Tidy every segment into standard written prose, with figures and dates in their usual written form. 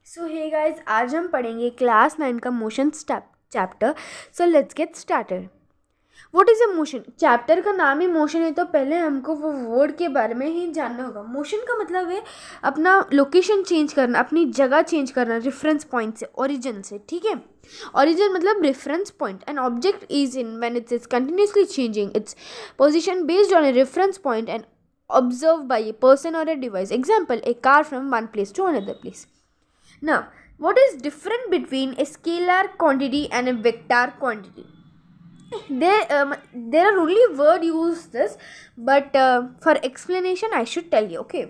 सो hey guys, आज हम पढ़ेंगे क्लास 9 का motion chapter. So let's get started. What is a motion? Chapter का नाम ही मोशन है, तो पहले हमको वो वर्ड के बारे में ही जानना होगा. मोशन का मतलब है अपना लोकेशन चेंज करना, अपनी जगह चेंज करना रेफरेंस पॉइंट से, ओरिजिन से. ठीक है, ओरिजिन मतलब reference point. N object is in when it is continuously changing its position based on a reference point and observed by a person or a device. Example, a car from one place to another place. Now, what is different between a scalar quantity and a vector quantity? There are only word used this, but for explanation I should tell you. Okay,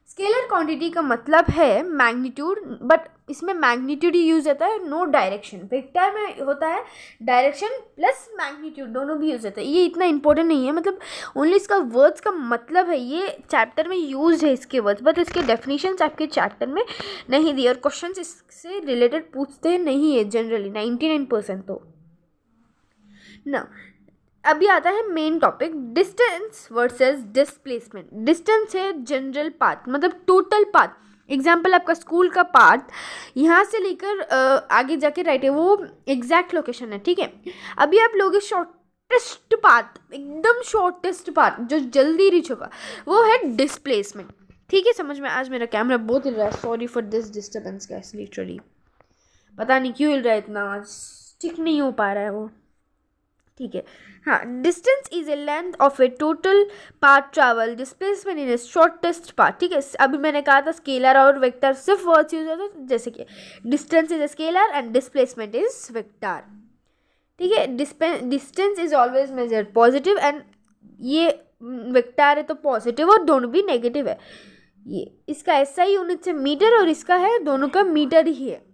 scalar quantity का मतलब है magnitude, but इसमें magnitude ही use होता है, no direction. Vector में होता है direction plus magnitude, दोनों भी यूज होता है. ये इतना इंपॉर्टेंट नहीं है, मतलब ओनली इसका वर्ड्स का मतलब है. ये चैप्टर में यूज है इसके वर्ड्स, बट इसके डेफिनेशंस आपके चैप्टर में नहीं दिए और क्वेश्चन इससे रिलेटेड पूछते नहीं है जनरली 99%. तो ना अभी आता है main topic, distance versus displacement. Distance है जनरल पाथ, मतलब टोटल पाथ. एग्जाम्पल, आपका स्कूल का पाथ यहाँ से लेकर आगे जाके राइट है, वो एग्जैक्ट लोकेशन है. ठीक है, अभी आप लोग शॉर्टेस्ट पाथ, एकदम शॉर्टेस्ट पाथ जो जल्दी रीच होगा, वो है डिस्प्लेसमेंट. ठीक है, समझ में? आज मेरा कैमरा बहुत हिल रहा है, sorry for this disturbance guys. Literally पता नहीं क्यों हिल रहा है इतना, आज ठीक नहीं हो पा रहा है वो. ठीक है, हाँ. Distance is a length of A total path travel, displacement in A shortest path. ठीक है, अभी मैंने कहा था स्केलर और वेक्टर सिर्फ वर्ड्स यूज होते हैं, जैसे कि distance is a scalar and displacement is vector. ठीक है, distance is always measured positive and ये वेक्टर है तो पॉजिटिव, और दोनों भी नेगेटिव है. ये इसका ऐसा ही यूनिट से मीटर और इसका है, दोनों का मीटर ही है,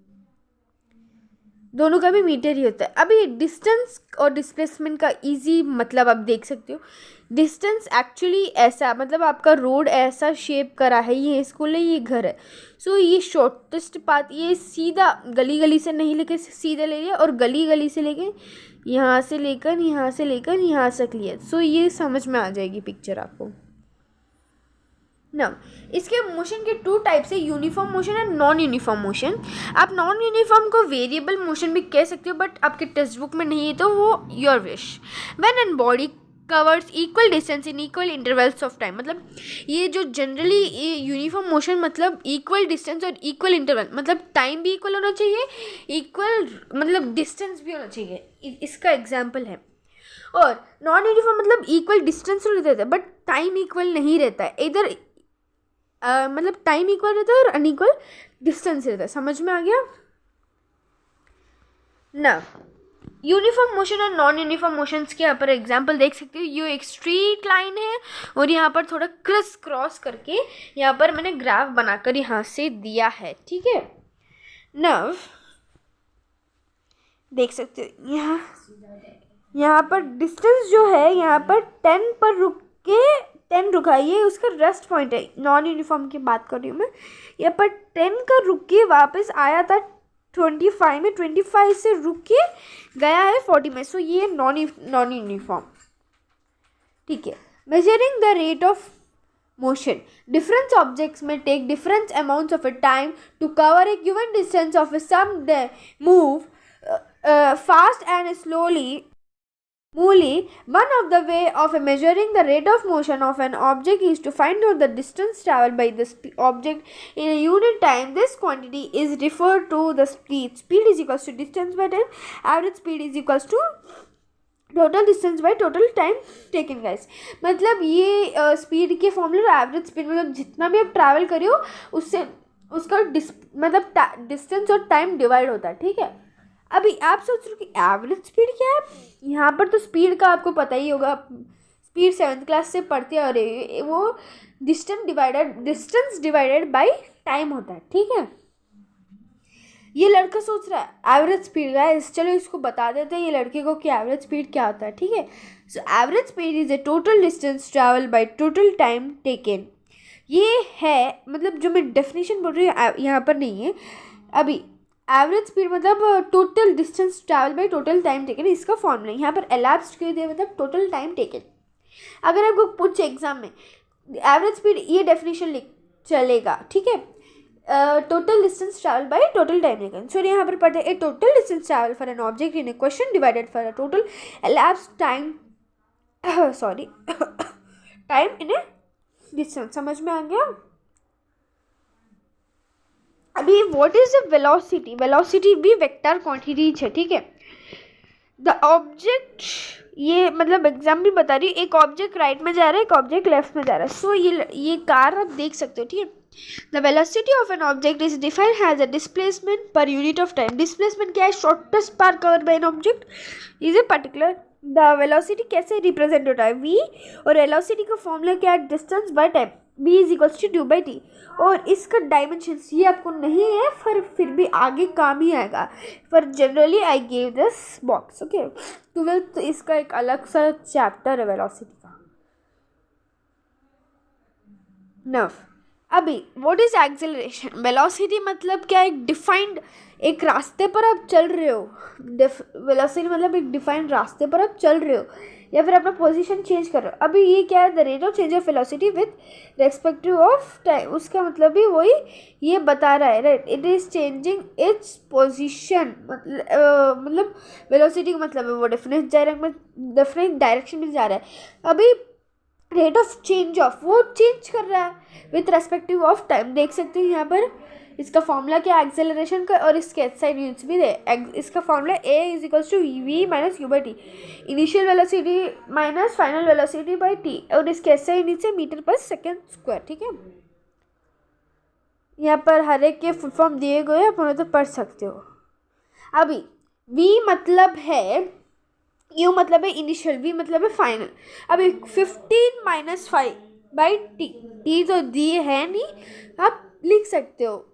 दोनों का भी मीटर ही होता है. अभी डिस्टेंस और डिस्प्लेसमेंट का इजी मतलब आप देख सकते हो. डिस्टेंस एक्चुअली ऐसा, मतलब आपका रोड ऐसा शेप करा है, ये स्कूल है, ये घर है. सो ये शॉर्टेस्ट पाथ, ये सीधा गली गली से नहीं लेके सीधा ले लिया, और गली गली से लेके यहाँ से लेकर यहाँ से लेकर यहाँ तक लिया. सो ये समझ में आ जाएगी पिक्चर आपको ना. इसके मोशन के टू टाइप्स है, uniform motion and non uniform motion. आप नॉन यूनिफॉर्म को वेरिएबल मोशन भी कह सकते हो, बट आपके टेक्स्ट बुक में नहीं है तो वो your wish. When an body covers equal distance in equal intervals of time, मतलब ये जो जनरली यूनिफॉर्म मोशन मतलब इक्वल डिस्टेंस और इक्वल इंटरवल, मतलब टाइम भी इक्वल होना चाहिए, इक्वल मतलब डिस्टेंस भी होना चाहिए. इसका एग्जाम्पल है. और नॉन यूनिफॉर्म मतलब इक्वल डिस्टेंस रहता है बट टाइम इक्वल नहीं रहता है. इधर मतलब टाइम इक्वल रहता है और अनइक्वल डिस्टेंस रहता है. समझ में आ गया ना. यूनिफॉर्म मोशन और नॉन यूनिफॉर्म मोशंस के यहाँ पर एग्जांपल देख सकते हो. ये एक स्ट्रीट लाइन है और यहाँ पर थोड़ा क्रिस क्रॉस करके यहाँ पर मैंने ग्राफ बनाकर यहाँ से दिया है. ठीक है, नव देख सकते हो यहाँ पर डिस्टेंस जो है, यहाँ पर 10 पर रुक के 10 रुका, ये उसका रेस्ट पॉइंट है. नॉन यूनिफॉर्म की बात कर रही हूँ मैं. यहाँ पर 10 का रुक के वापस आया था 25 में, 25 से रुक के गया है 40 में. सो ये नॉन यूनिफॉर्म. ठीक है, measuring the rate of motion. Different objects में take different amounts of a time to cover a given distance of some move fast and slowly. Muli, one of the way of measuring the rate of motion of an object is to find out the distance traveled by the object in a unit time. This quantity is referred to the speed. Speed is equals to distance by time. Average speed is equals to total distance by total time taken guys. मतलब ये speed के formula average speed, मतलब जितना भी आप travel करी हो उससे उसका मतलब डिस्टेंस और टाइम डिवाइड होता है. ठीक है, अभी आप सोच रहे हो कि एवरेज स्पीड क्या है. यहाँ पर तो स्पीड का आपको पता ही होगा, स्पीड 7th क्लास से पढ़ते आ रहे हैं, वो डिस्टेंस डिवाइडेड बाय टाइम होता है. ठीक है, ये लड़का सोच रहा है एवरेज स्पीड गाइस, चलो इसको बता देते हैं ये लड़के को कि एवरेज स्पीड क्या होता है. ठीक है, so average speed is a total distance travel by total time taken. ये है, मतलब जो मैं डेफिनेशन बोल रही हूँ यहाँ पर नहीं है. अभी एवरेज स्पीड मतलब total distance travel by total time taken, इसका फॉर्मूला यहाँ पर एलैप्स्ड कर दिया, मतलब टोटल टाइम टेकन. अगर आपको पूछे एग्जाम में एवरेज स्पीड, ये डेफिनेशन लिख चलेगा. ठीक है, total distance travel by total time taken. So यहाँ पर पढ़ते हैं A total distance travel for an object in a question divided for a total elapsed time sorry time in a distance. समझ में आ गया? अभी what is the velocity? Velocity भी वेक्टर क्वांटिटी है, ठीक है। द ऑब्जेक्ट, ये मतलब एग्जाम्पल बता रही हूँ, एक ऑब्जेक्ट राइट में जा रहा है, एक ऑब्जेक्ट लेफ्ट में जा रहा है। सो ये कार आप देख सकते हो, ठीक है। The velocity of an object is defined has a displacement per unit of time. Displacement क्या है? Shortest path covered by an object is a particular. The velocity कैसे रिप्रेजेंट होता है? वी, और वेलोसिटी का फॉर्मूला क्या है? Distance by time, v is equals to due by T. और इसका डायमेंशंस ये आपको नहीं है, फिर भी आगे काम ही आएगा। पर generally I give this box, okay. 12th इसका एक अलग सा चैप्टर है वेलोसिटी का। नव अभी व्हाट इज एक्सेलरेशन? वेलोसिटी मतलब क्या? एक डिफाइंड, एक रास्ते पर आप चल रहे हो। वेलोसिटी मतलब एक डिफाइंड रास्ते पर आप चल रहे हो या फिर अपना पोजीशन चेंज कर रहे हो। अभी ये क्या है? The rate of change of velocity with respective of time. उसका मतलब भी वही ये बता रहा है, right. It is changing its position, मतलब वेलोसिटी का मतलब है वो डिफरेंट डायरेक्शन में जा रहा है। अभी रेट ऑफ चेंज ऑफ, वो चेंज कर रहा है विथ रेस्पेक्टिव ऑफ टाइम। देख सकते हैं यहाँ पर इसका फॉर्मूला क्या है एक्सेलरेशन का, और इसके एच साइड यूनिट्स भी दे। इसका formula A is equals to V minus U by T, initial velocity minus final velocity by T, और इसके एच साइड यूनिट्स है मीटर पर सेकेंड स्क्वायर, ठीक है। यहाँ पर हर एक के फुल फॉर्म दिए गए हैं, आप उन्हें तो पढ़ सकते हो। अभी वी मतलब है, यू मतलब है इनिशियल, वी मतलब है फाइनल। अभी 15 माइनस 5 बाई टी, टी तो दिए है नहीं, आप लिख सकते हो।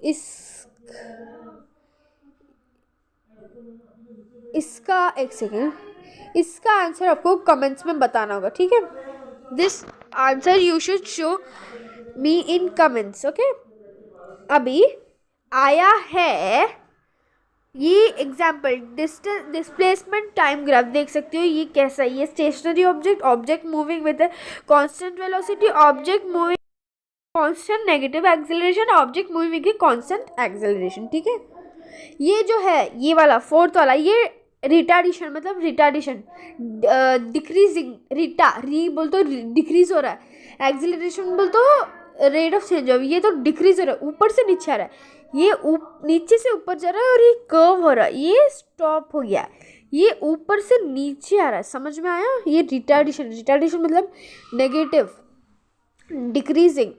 इसका एक सेकेंड, इसका आंसर आपको कमेंट्स में बताना होगा, ठीक है। This answer you should show me in comments, okay. अभी आया है ये एग्जाम्पल डिस्प्लेसमेंट टाइम ग्राफ। देख सकते हो ये कैसा है? ये stationary object moving with constant velocity, object moving constant negative acceleration, object moving with constant acceleration, ठीक है। ये जो है ये वाला फोर्थ वाला, ये रिटार्डेशन, मतलब रिटार्डेशन डिक्रीजिंग, री बोल तो डिक्रीज हो रहा है, एक्सेलरेशन बोल तो रेट ऑफ चेंज ऑफ, ये तो डिक्रीज हो रहा है, ऊपर से नीचे आ रहा है। ये नीचे से ऊपर जा रहा है और ये कर्व हो रहा है, ये स्टॉप हो गया, ये ऊपर से नीचे आ रहा है। समझ में आया? ये रिटार्डेशन मतलब नेगेटिव, डिक्रीजिंग।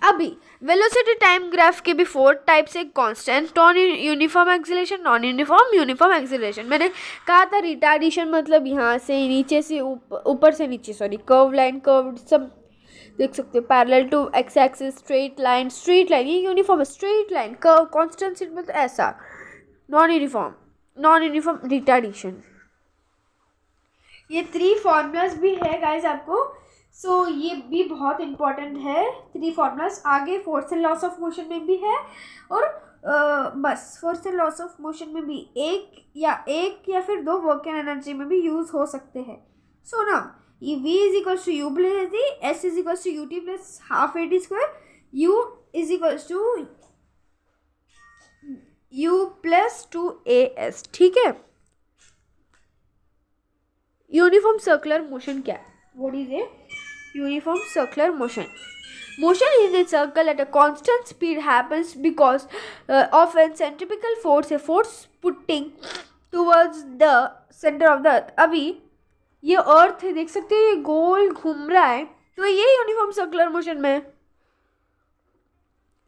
अभी वेलोसिटी टाइम ग्राफ के भी 4 टाइप्स है, constant, non uniform acceleration, non uniform acceleration. मैंने कहा था रिटार्डेशन मतलब यहाँ से नीचे से ऊपर से नीचे, सॉरी, कर्व लाइन, कर्व सब देख सकते हो, parallel to X axis, straight line, ये uniform straight line, curve, constant मतलब ऐसा। Non uniform retardation. ये 3 फॉर्मूलाज भी है गाइस आपको, सो ये भी बहुत इंपॉर्टेंट है। 3 फॉर्मूलाज आगे force and loss of motion में भी है, और बस force and loss of motion में भी एक या फिर 2 वर्क एंड एनर्जी में भी यूज हो सकते हैं। सो ना ये v is equals to U plus D, s is equals to ut plus half A T square, u is equals to u plus 2as, ठीक है। यूनिफॉर्म सर्कुलर मोशन क्या है? What is a uniform circular motion? Motion in a circle at a constant speed happens because of a centripetal force, a force putting towards the center of the earth. अभी ये अर्थ है, देख सकते हो ये गोल घूम रहा है, तो ये यूनिफॉर्म सर्कुलर मोशन में।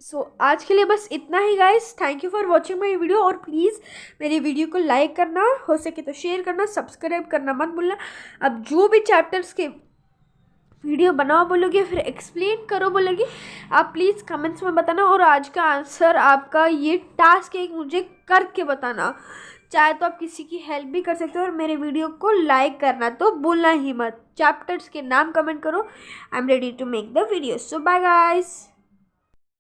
सो आज के लिए बस इतना ही guys. Thank you for watching my video, और प्लीज़ मेरी वीडियो को लाइक करना, हो सके तो शेयर करना, सब्सक्राइब करना मत भूलना। अब जो भी चैप्टर्स के वीडियो बनाओ बोलोगे, फिर एक्सप्लेन करो बोलोगे, आप प्लीज़ कमेंट्स में बताना। और आज का आंसर आपका ये टास्क है, मुझे करके बताना। चाहे तो आप किसी की हेल्प भी कर सकते हो, और मेरे वीडियो को लाइक करना तो भूलना ही मत। चैप्टर्स के नाम कमेंट करो। I am ready to make the video. So bye guys.